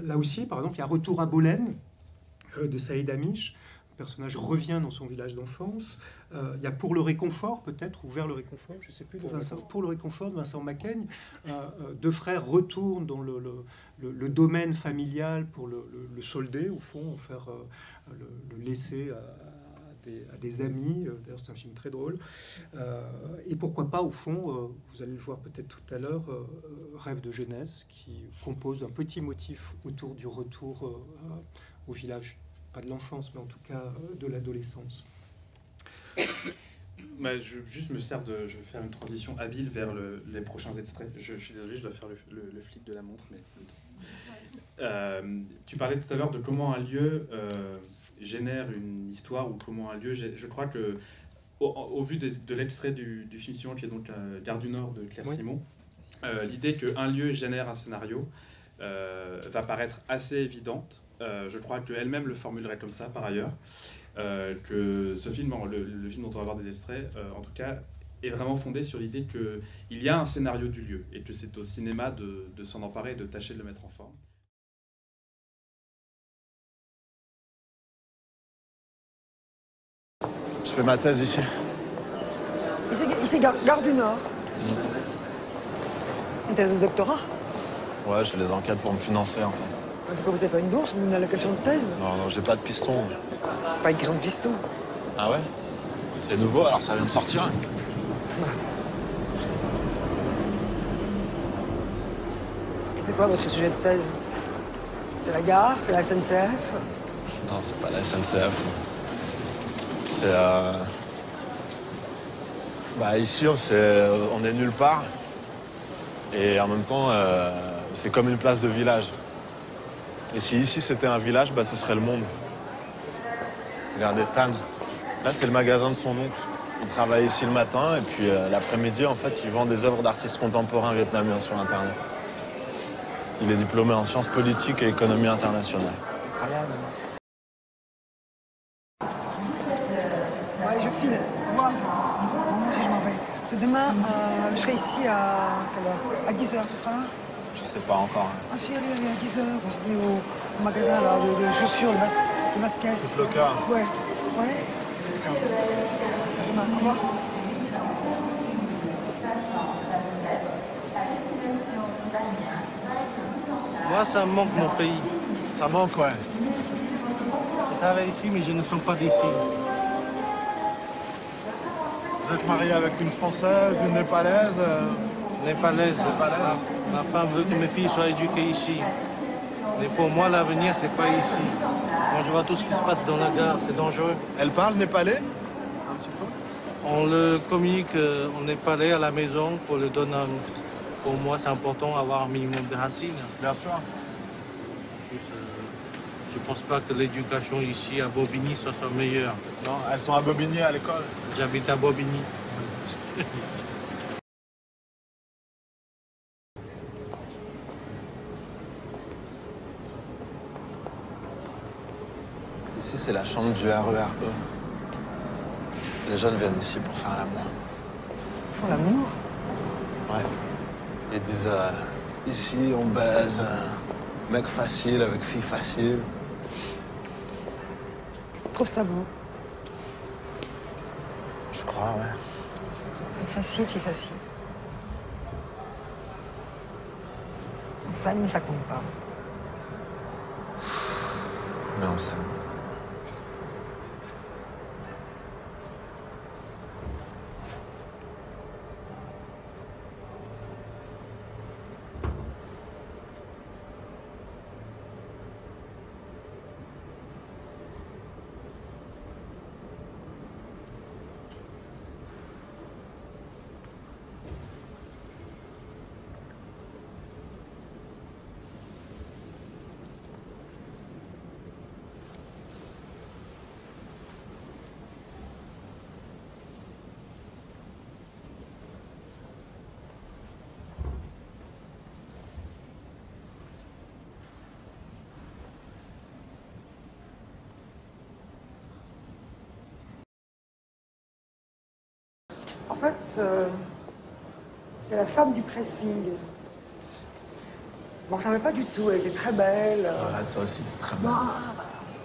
Là aussi, par exemple, il y a Retour à Bolène de Saïd Amish. Le personnage revient dans son village d'enfance. Il y a Pour le réconfort, peut-être, ou Vers le réconfort, je ne sais plus, Pour le réconfort de Vincent Macaigne. Deux frères retournent dans le domaine familial pour le solder, au fond, faire le laisser à des amis. D'ailleurs, c'est un film très drôle. Et pourquoi pas, au fond, vous allez le voir peut-être tout à l'heure, Rêve de jeunesse, qui compose un petit motif autour du retour au village, pas de l'enfance, mais en tout cas de l'adolescence. Je vais faire une transition habile vers les prochains extraits. Je suis désolé, je dois faire le flic de la montre, mais tu parlais tout à l'heure de comment un lieu génère une histoire, ou comment un lieu... Je crois que, au vu de l'extrait du film suivant, qui est donc Gare du Nord de Claire Simon, l'idée qu'un lieu génère un scénario va paraître assez évidente. Je crois qu'elle-même le formulerait comme ça, par ailleurs. Que ce film, le film dont on va voir des extraits, en tout cas, est vraiment fondé sur l'idée qu'il y a un scénario du lieu, et que c'est au cinéma de s'en emparer et de tâcher de le mettre en forme. Je fais ma thèse ici. Ici, Gare du Nord. Une thèse de doctorat? Ouais, je fais les enquêtes pour me financer, en fait. Pourquoi vous n'avez pas une bourse ou une allocation de thèse? Non, j'ai pas de piston. C'est pas une question de piston. Ah ouais? C'est nouveau, alors ça vient de sortir. C'est quoi votre sujet de thèse? C'est la gare? C'est la SNCF? Non, c'est pas la SNCF. C'est... Bah ici, on est nulle part. Et en même temps, c'est comme une place de village. Et si ici c'était un village, bah ce serait le monde. Regardez, Tan. Là, c'est le magasin de son oncle. Il travaille ici le matin et puis l'après-midi, en fait, il vend des œuvres d'artistes contemporains vietnamiens sur Internet. Il est diplômé en sciences politiques et économie internationale. Incroyable. Bon, allez, je file. Au revoir. Moi aussi, je m'en vais. Demain, je serai ici à quelle heure? À 10h, tu seras là? Je sais pas encore. Ah si, allez, à 10h. On se dit au magasin là, de chaussures, de baskets. C'est le cas. Ouais. Ouais. D'accord. À demain. Au revoir. Moi, ça me manque mon pays. Ça manque, ouais. Je travaille ici, mais je ne sens pas d'ici. Vous êtes marié avec une Française, une Népalaise Népalaise. Ma femme veut que mes filles soient éduquées ici. Mais pour moi, l'avenir, c'est pas ici. Quand je vois tout ce qui se passe dans la gare, c'est dangereux. Elle parle népalais? Un petit peu. On le communique en népalais à la maison pour le donner. Pour moi, c'est important d'avoir un minimum de racines. Bien sûr. Je ne pense pas que l'éducation ici à Bobigny soit meilleure. Non, elles sont à Bobigny à l'école. J'habite à Bobigny. Ici, c'est la chambre du RERE. Les jeunes viennent ici pour faire l'amour. Pour l'amour? Ouais. Ils disent, ici, on baise, mec facile avec fille facile. Je trouve ça beau. Je crois, ouais. Facile, c'est facile. On s'aime, mais ça compte pas. Mais on s'aime. En fait, c'est la femme du pressing. Bon, ça ne pas du tout, elle était très belle. Ouais, toi aussi, t'es très belle. Non,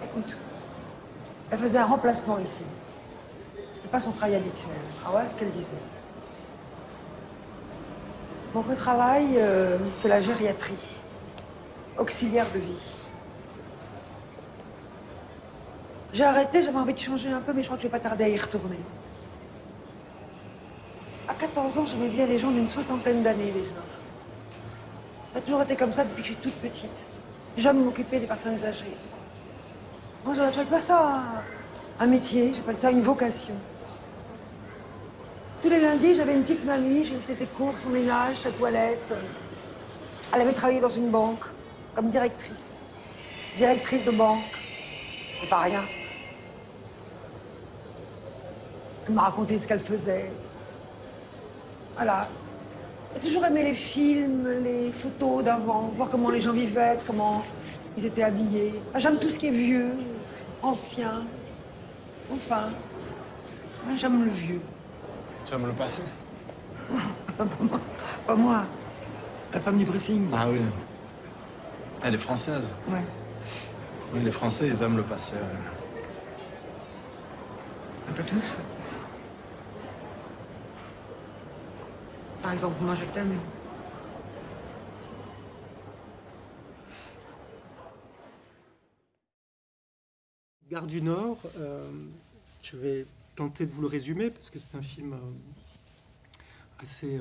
écoute, elle faisait un remplacement ici. C'était pas son travail habituel. Ah ouais, ce qu'elle disait. Mon vrai travail, c'est la gériatrie, auxiliaire de vie. J'ai arrêté, j'avais envie de changer un peu, mais je crois que je vais pas tarder à y retourner. À 14 ans, j'aimais bien les gens d'une 60aine d'années déjà. Ça a toujours été comme ça depuis que je suis toute petite. J'aime m'occuper des personnes âgées. Moi, je n'appelle pas ça un métier, j'appelle ça une vocation. Tous les lundis, j'avais une petite mamie, je lui faisais ses courses, son ménage, sa toilette. Elle avait travaillé dans une banque, comme directrice. Directrice de banque. C'est pas rien. Elle m'a raconté ce qu'elle faisait. Voilà. J'ai toujours aimé les films, les photos d'avant, voir comment les gens vivaient, comment ils étaient habillés. J'aime tout ce qui est vieux, ancien. Enfin, moi, j'aime le vieux. Tu aimes le passé? Pas moi. La femme du pressing. Ah oui. Elle est française. Ouais. Oui, les Français, ils aiment le passé. Ouais. Un peu tous. Par exemple, moi, je t'aime. Gare du Nord, je vais tenter de vous le résumer parce que c'est un film assez...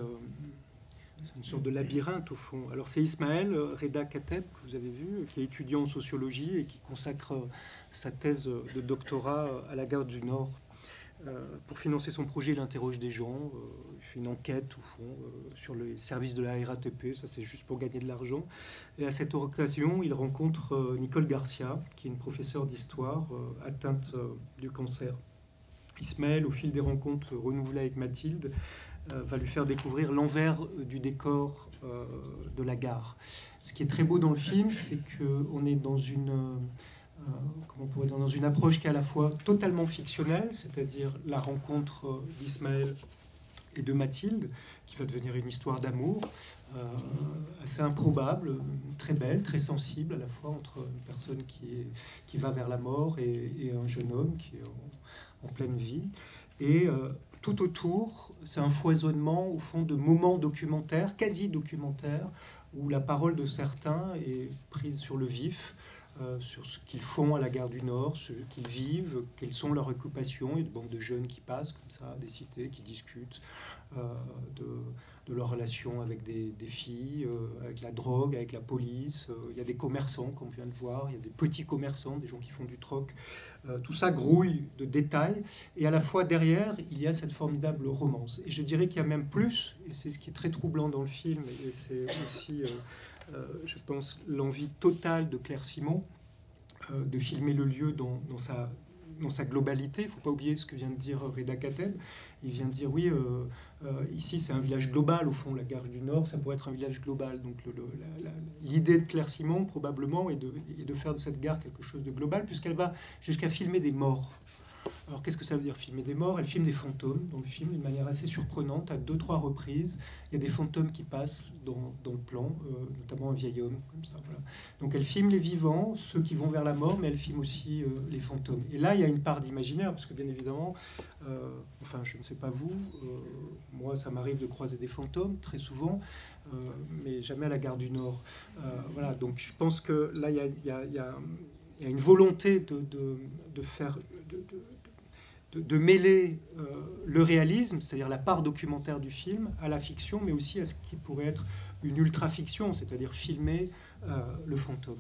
c'est une sorte de labyrinthe au fond. Alors c'est Ismaël Reda Kateb, que vous avez vu, qui est étudiant en sociologie et qui consacre sa thèse de doctorat à la Gare du Nord. Pour financer son projet, il interroge des gens, il fait une enquête au fond sur les services de la RATP, ça c'est juste pour gagner de l'argent. Et à cette occasion, il rencontre Nicole Garcia, qui est une professeure d'histoire atteinte du cancer. Ismaël, au fil des rencontres renouvelées avec Mathilde, va lui faire découvrir l'envers du décor de la gare. Ce qui est très beau dans le film, c'est qu'on est dans une... comment on pourrait dire, dans une approche qui est à la fois totalement fictionnelle, c'est-à-dire la rencontre d'Ismaël et de Mathilde, qui va devenir une histoire d'amour assez improbable, très belle, très sensible à la fois, entre une personne qui va vers la mort et un jeune homme qui est en pleine vie. Et tout autour, c'est un foisonnement au fond de moments documentaires, quasi documentaires, où la parole de certains est prise sur le vif, sur ce qu'ils font à la Gare du Nord, ce qu'ils vivent, quelles sont leurs occupations. Il y a des bandes de jeunes qui passent comme ça, des cités, qui discutent de leurs relations avec des filles, avec la drogue, avec la police. Il y a des commerçants, comme on vient de voir, il y a des petits commerçants, des gens qui font du troc. Tout ça grouille de détails. Et à la fois, derrière, il y a cette formidable romance. Et je dirais qu'il y a même plus, et c'est ce qui est très troublant dans le film, et c'est aussi... je pense, l'envie totale de Claire Simon de filmer le lieu dans sa globalité. Il ne faut pas oublier ce que vient de dire Reda Kateb. Il vient de dire, oui, ici c'est un village global, au fond, la Gare du Nord, ça pourrait être un village global. Donc l'idée de Claire Simon, probablement, est de faire de cette gare quelque chose de global, puisqu'elle va jusqu'à filmer des morts. Alors, qu'est-ce que ça veut dire filmer des morts? Elle filme des fantômes dans le film d'une manière assez surprenante, à 2-3 reprises. Il y a des fantômes qui passent dans le plan, notamment un vieil homme, comme ça. Voilà. Donc, elle filme les vivants, ceux qui vont vers la mort, mais elle filme aussi les fantômes. Et là, il y a une part d'imaginaire, parce que bien évidemment, enfin, je ne sais pas vous, moi, ça m'arrive de croiser des fantômes, très souvent, mais jamais à la Gare du Nord. Voilà, donc je pense que là, il y a une volonté de faire... de mêler le réalisme, c'est-à-dire la part documentaire du film, à la fiction, mais aussi à ce qui pourrait être une ultra-fiction, c'est-à-dire filmer le fantôme.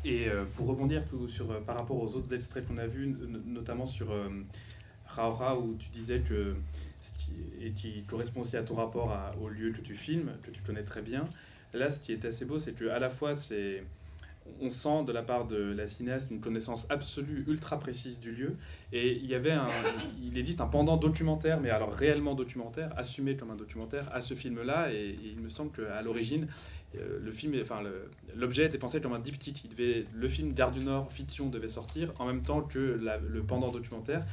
Et pour rebondir par rapport aux autres extraits qu'on a vus, notamment sur Raora, où tu disais que qui correspond aussi à ton rapport au lieu que tu filmes, que tu connais très bien, là, ce qui est assez beau, c'est qu'à la fois, c'est on sent de la part de la cinéaste une connaissance absolue, ultra précise du lieu. Et il existe un pendant documentaire, mais alors réellement documentaire, assumé comme un documentaire, à ce film-là. Et il me semble qu'à l'origine, l'objet était pensé comme un diptyque. Le film Gare du Nord fiction devait sortir en même temps que le pendant documentaire.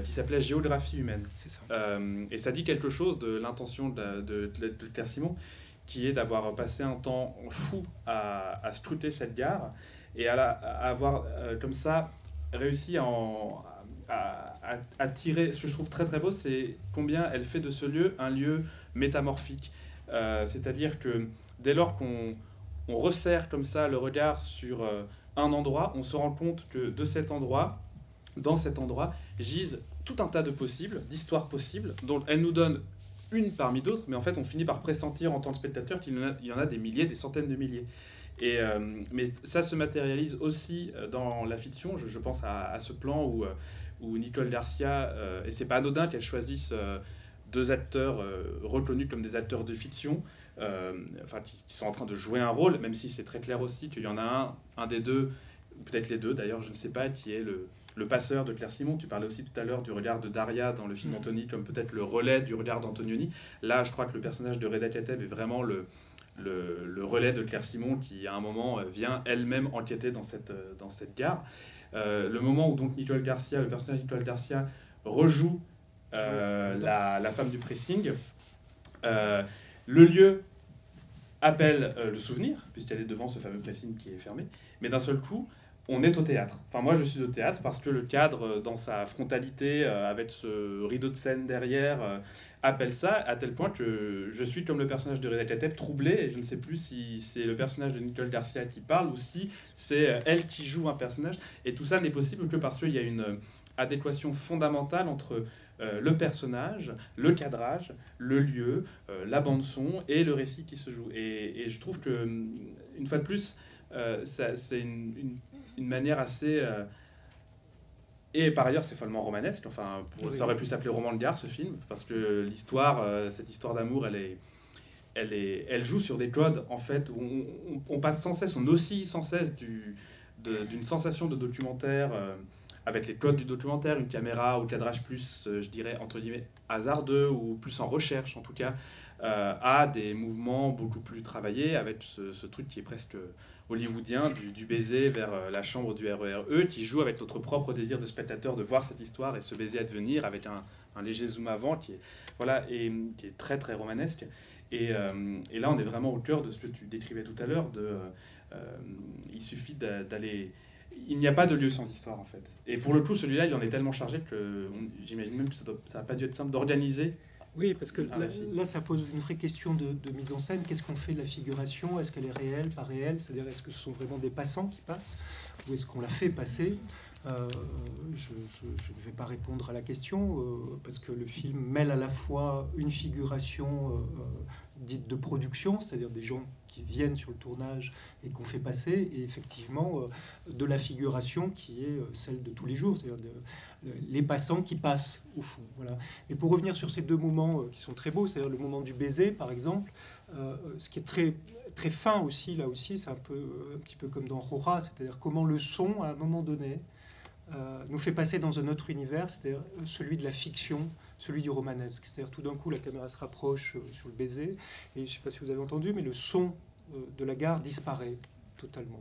Qui s'appelait Géographie humaine. C'est ça. Et ça dit quelque chose de l'intention de Claire Simon, qui est d'avoir passé un temps fou à scruter cette gare et à avoir comme ça réussi à tirer. Ce que je trouve très très beau, c'est combien elle fait de ce lieu un lieu métamorphique. C'est-à-dire que dès lors qu'on resserre comme ça le regard sur un endroit, on se rend compte que dans cet endroit, gisent tout un tas de possibles, d'histoires possibles, dont elle nous donne une parmi d'autres, mais en fait on finit par pressentir en tant que spectateur qu'il y en a des milliers, des centaines de milliers. Mais ça se matérialise aussi dans la fiction. Je pense à ce plan où Nicole Garcia, et c'est pas anodin qu'elle choisisse deux acteurs reconnus comme des acteurs de fiction, qui sont en train de jouer un rôle, même si c'est très clair aussi qu'il y en a un des deux, peut-être les deux d'ailleurs, je ne sais pas, qui est le passeur de Claire Simon. Tu parlais aussi tout à l'heure du regard de Daria dans le film Antony, comme peut-être le relais du regard d'Antonioni. Là, je crois que le personnage de Reda Kateb est vraiment le relais de Claire Simon, qui à un moment vient elle-même enquêter dans cette gare. Le moment où donc le personnage de Nicole Garcia rejoue la femme du pressing, le lieu appelle le souvenir, puisqu'elle est devant ce fameux pressing qui est fermé, mais d'un seul coup, on est au théâtre. Enfin, moi, je suis au théâtre parce que le cadre, dans sa frontalité, avec ce rideau de scène derrière, appelle ça, à tel point que je suis comme le personnage de Reda Kateb, troublé, et je ne sais plus si c'est le personnage de Nicole Garcia qui parle ou si c'est elle qui joue un personnage. Et tout ça n'est possible que parce qu'il y a une adéquation fondamentale entre le personnage, le cadrage, le lieu, la bande-son et le récit qui se joue. Et je trouve que, une fois de plus, c'est une manière assez... Et par ailleurs, c'est follement romanesque. Enfin, ça aurait pu s'appeler Roman de gare, ce film, parce que l'histoire, cette histoire d'amour, elle joue sur des codes, en fait, où on passe sans cesse, on oscille sans cesse d'une sensation de documentaire, avec les codes du documentaire, une caméra au cadrage plus, je dirais, entre guillemets, hasardeux, ou plus en recherche, en tout cas, à des mouvements beaucoup plus travaillés, avec ce truc qui est presque hollywoodien, du baiser vers la chambre du RERE, qui joue avec notre propre désir de spectateur de voir cette histoire et ce baiser advenir, avec un léger zoom avant qui est très très romanesque. Et là, on est vraiment au cœur de ce que tu décrivais tout à l'heure, il suffit d'aller... Il n'y a pas de lieu sans histoire, en fait. Et pour le coup, celui-là, il en est tellement chargé que j'imagine même que ça n'a pas dû être simple d'organiser. Oui, parce que là, ça pose une vraie question de mise en scène. Qu'est-ce qu'on fait de la figuration? Est-ce qu'elle est réelle, pas réelle? C'est-à-dire, est-ce que ce sont vraiment des passants qui passent? Ou est-ce qu'on la fait passer? Je ne vais pas répondre à la question, parce que le film mêle à la fois une figuration dite de production, c'est-à-dire des gens qui viennent sur le tournage et qu'on fait passer, et effectivement de la figuration qui est celle de tous les jours, c'est-à-dire les passants qui passent au fond. Voilà. Et pour revenir sur ces deux moments qui sont très beaux, c'est-à-dire le moment du baiser par exemple, ce qui est très, très fin aussi, là aussi, c'est un petit peu comme dans Rora, c'est-à-dire comment le son, à un moment donné, nous fait passer dans un autre univers, c'est-à-dire celui de la fiction, celui du romanesque. C'est-à-dire tout d'un coup, la caméra se rapproche sur le baiser, et je ne sais pas si vous avez entendu, mais le son de la gare disparaît totalement.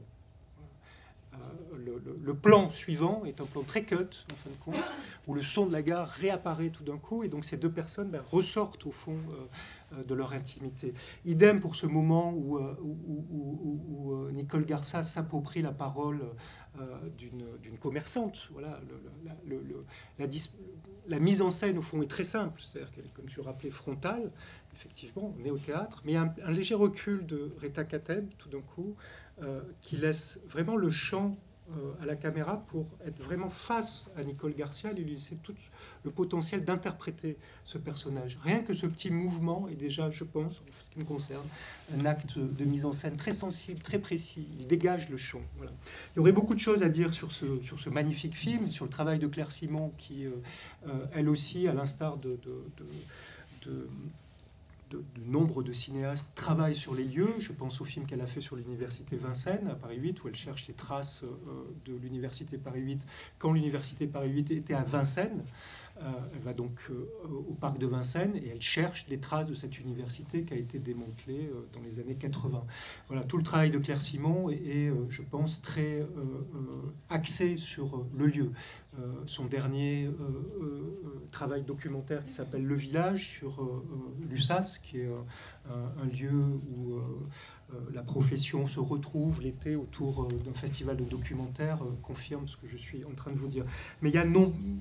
Le plan suivant est un plan très cut, en fin de compte, où le son de la gare réapparaît tout d'un coup, et donc ces deux personnes ressortent au fond de leur intimité. Idem pour ce moment où Nicole Garcia s'approprie la parole d'une commerçante. Voilà, la mise en scène, au fond, est très simple, c'est-à-dire qu'elle est, comme tu rappelais, frontale. Effectivement, on est au théâtre, mais il y a un léger recul de Reda Kateb, tout d'un coup, qui laisse vraiment le champ à la caméra pour être vraiment face à Nicole Garcia et lui laisser tout le potentiel d'interpréter ce personnage. Rien que ce petit mouvement est déjà, je pense, en ce qui me concerne, un acte de mise en scène très sensible, très précis. Il dégage le champ. Voilà. Il y aurait beaucoup de choses à dire sur ce magnifique film, sur le travail de Claire Simon, qui, elle aussi, à l'instar de nombre de cinéastes travaillent sur les lieux. Je pense au film qu'elle a fait sur l'université Vincennes à Paris 8, où elle cherche les traces de l'université Paris 8 quand l'université Paris 8 était à Vincennes. Elle va donc au parc de Vincennes et elle cherche des traces de cette université qui a été démantelée dans les années 80. Voilà, tout le travail de Claire Simon est je pense, très axé sur le lieu. Son dernier travail documentaire qui s'appelle Le Village sur Lussas, qui est un lieu où la profession se retrouve l'été autour d'un festival de documentaires, confirme ce que je suis en train de vous dire. Mais il y a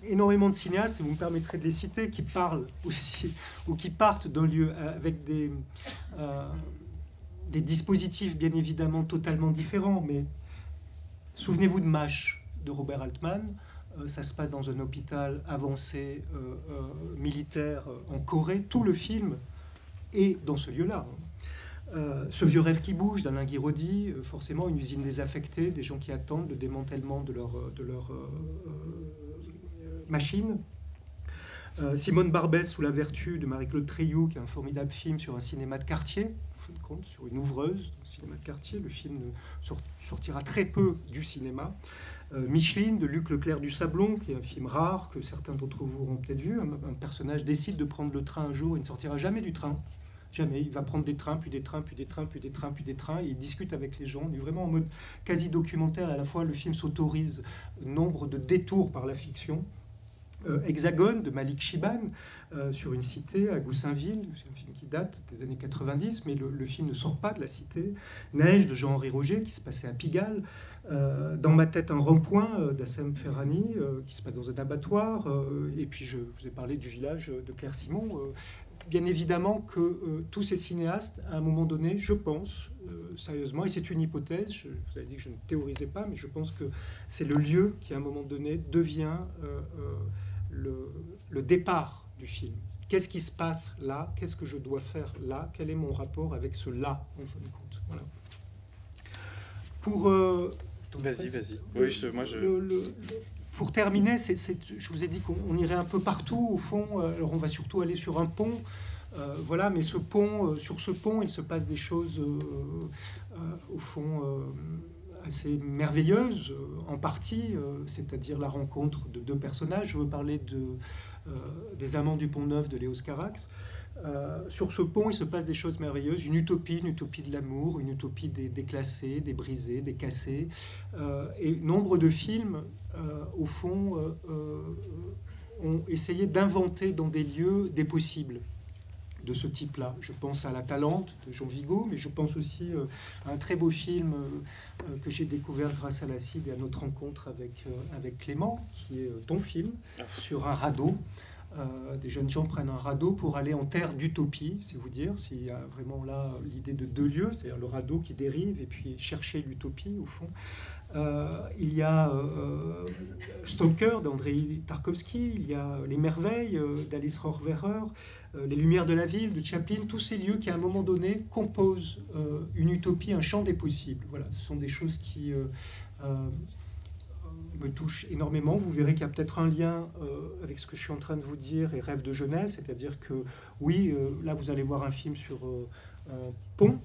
énormément de cinéastes, et vous me permettrez de les citer, qui parlent aussi, ou qui partent d'un lieu avec des dispositifs bien évidemment totalement différents. Mais souvenez-vous de MASH de Robert Altman. Ça se passe dans un hôpital avancé militaire en Corée. Tout le film est dans ce lieu-là. Ce vieux rêve qui bouge d'Alain Guiraudy, forcément une usine désaffectée, des gens qui attendent le démantèlement de leur machine. Simone Barbès sous la vertu de Marie-Claude Treilloux, qui est un formidable film sur un cinéma de quartier, en fin de compte, sur une ouvreuse du cinéma de quartier. Le film sortira très peu du cinéma. Micheline de Luc Leclerc du Sablon, qui est un film rare que certains d'entre vous auront peut-être vu. Un personnage décide de prendre le train un jour, il ne sortira jamais du train. Jamais. Il va prendre des trains, puis des trains, puis des trains, puis des trains, puis des trains, et il discute avec les gens. On est vraiment en mode quasi documentaire. À la fois, le film s'autorise nombre de détours par la fiction. Hexagone de Malik Shiban, sur une cité à Goussainville. C'est un film qui date des années 90, mais le film ne sort pas de la cité. Neige de Jean-Henri Roger, qui se passait à Pigalle. Dans ma tête, un rond-point d'Assem Ferrani, qui se passe dans un abattoir. Et puis, je vous ai parlé du Village de Claire Simon. Bien évidemment que tous ces cinéastes, à un moment donné, je pense, sérieusement, et c'est une hypothèse, je vous avais dit que je ne théorisais pas, mais je pense que c'est le lieu qui, à un moment donné, devient le départ du film. Qu'est-ce qui se passe là? Qu'est-ce que je dois faire là? Quel est mon rapport avec ce là, en fin de compte? Voilà. Pour... Vas-y. Oui, pour terminer, je vous ai dit qu'on irait un peu partout, au fond. Alors, on va surtout aller sur un pont. Voilà, mais ce pont, sur ce pont, il se passe des choses, au fond, assez merveilleuses, en partie, c'est-à-dire la rencontre de deux personnages. Je veux parler des Amants du Pont-Neuf de Léos Carax. Sur ce pont, il se passe des choses merveilleuses, une utopie de l'amour, une utopie des déclassés, des brisés, des cassés. Et nombre de films, au fond, ont essayé d'inventer dans des lieux des possibles de ce type-là. Je pense à La Talente de Jean Vigo, mais je pense aussi à un très beau film que j'ai découvert grâce à la CID et à notre rencontre avec Clément, qui est ton film, sur un radeau. Des jeunes gens prennent un radeau pour aller en terre d'utopie, c'est vous dire, s'il y a vraiment là l'idée de deux lieux, c'est-à-dire le radeau qui dérive et puis chercher l'utopie au fond. Il y a Stalker d'Andrei Tarkovsky, il y a Les Merveilles d'Alice Rohrwacher, Les Lumières de la Ville de Chaplin, tous ces lieux qui à un moment donné composent une utopie, un champ des possibles. Voilà, ce sont des choses qui me touche énormément. Vous verrez qu'il y a peut-être un lien avec ce que je suis en train de vous dire et Rêve de jeunesse, c'est-à-dire que oui, là vous allez voir un film sur un pont,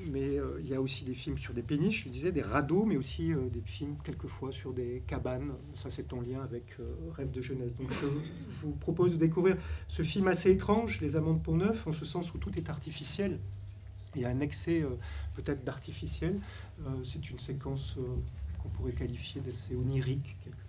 mais il y a aussi des films sur des péniches, je disais, des radeaux, mais aussi des films quelquefois sur des cabanes. Ça, c'est en lien avec Rêve de jeunesse. Donc je vous propose de découvrir ce film assez étrange, Les Amants de Pont-Neuf, en ce sens où tout est artificiel. Il y a un excès peut-être d'artificiel. C'est une séquence qu'on pourrait qualifier d'assez onirique, quelque